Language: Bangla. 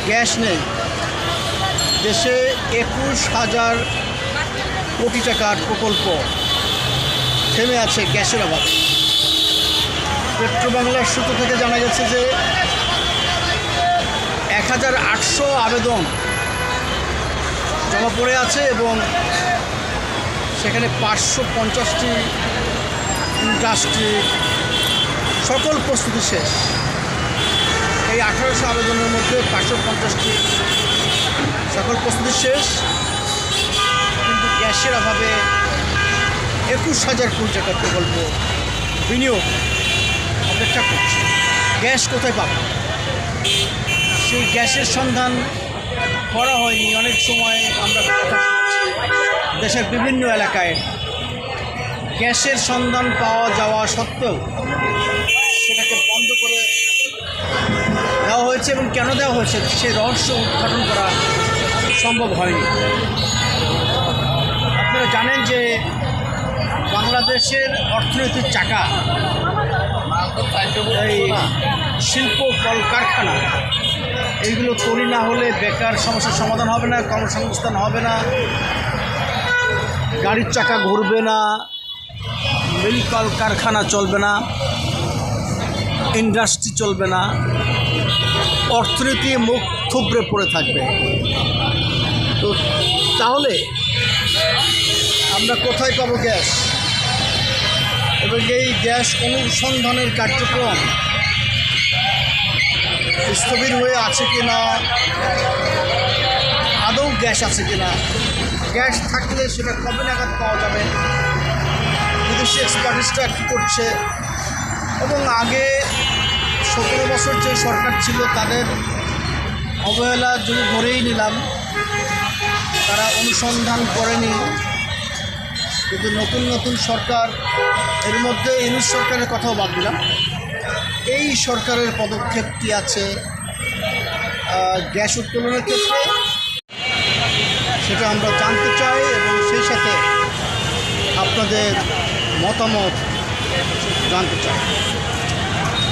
গ্যাস নেই। দেশে 21,000 কোটি টাকার প্রকল্প থেমে আছে গ্যাসের অভাবে। পেট্রোবাংলার সূত্র থেকে জানা গেছে যে 1800 আবেদন জমা পড়ে আছে এবং সেখানে 550টি ইন্ডাস্ট্রি সকল প্রস্তুতি শেষ। এই 1800 আবেদনের মধ্যে 550টি সকল প্রস্তুতি শেষ, কিন্তু গ্যাসের অভাবে 21,000 কোটি টাকার প্রকল্প বিনিয়োগ অপেক্ষা করছে। গ্যাস কোথায় পাবে? সেই গ্যাসের সন্ধান করা হয়নি। অনেক সময় আমরা দেশের বিভিন্ন এলাকায় গ্যাসের সন্ধান পাওয়া যাওয়া সত্ত্বেও সেটাকে বন্ধ করে দেওয়া হয়েছে এবং কেন দেওয়া হয়েছে সেই রহস্য উদ্ঘাটন করা সম্ভব হয়নি। আপনারা জানেন যে বাংলাদেশের অর্থনীতির চাকা এই শিল্প কলকারখানা, এইগুলো তৈরি না হলে বেকার সমস্যার সমাধান হবে না, কর্মসংস্থান হবে না, গাড়ির চাকা ঘুরবে না, মিল কলকারখানা চলবে না, ইন্ডাস্ট্রি চলবে না, অর্থনীতি মুখ থুবড়ে পড়ে থাকবে। তো তাহলে আমরা কোথায় পাবো গ্যাস? এবং এই গ্যাস অনুসন্ধানের কার্যক্রম স্থবির হয়ে আছে কিনা, আদৌ গ্যাস আছে কিনা, গ্যাস থাকলে সেটা কবে নাগাদ পাওয়া যাবে, বিদেশি এক্সপার্টিসটা কী করছে, এবং আগে 17 বছর যে সরকার ছিল তাদের অবহেলা যদি ধরেই নিলাম, তারা অনুসন্ধান করেনি। কিন্তু নতুন নতুন সরকার, এর মধ্যে ইউনিট সরকারের কথাও বাদ দিলাম, এই সরকারের পদক্ষেপ কী আছে গ্যাস উত্তোলনের ক্ষেত্রে সেটা আমরা জানতে চাই এবং সেই সাথে আপনাদের মতামত জানতে চাই।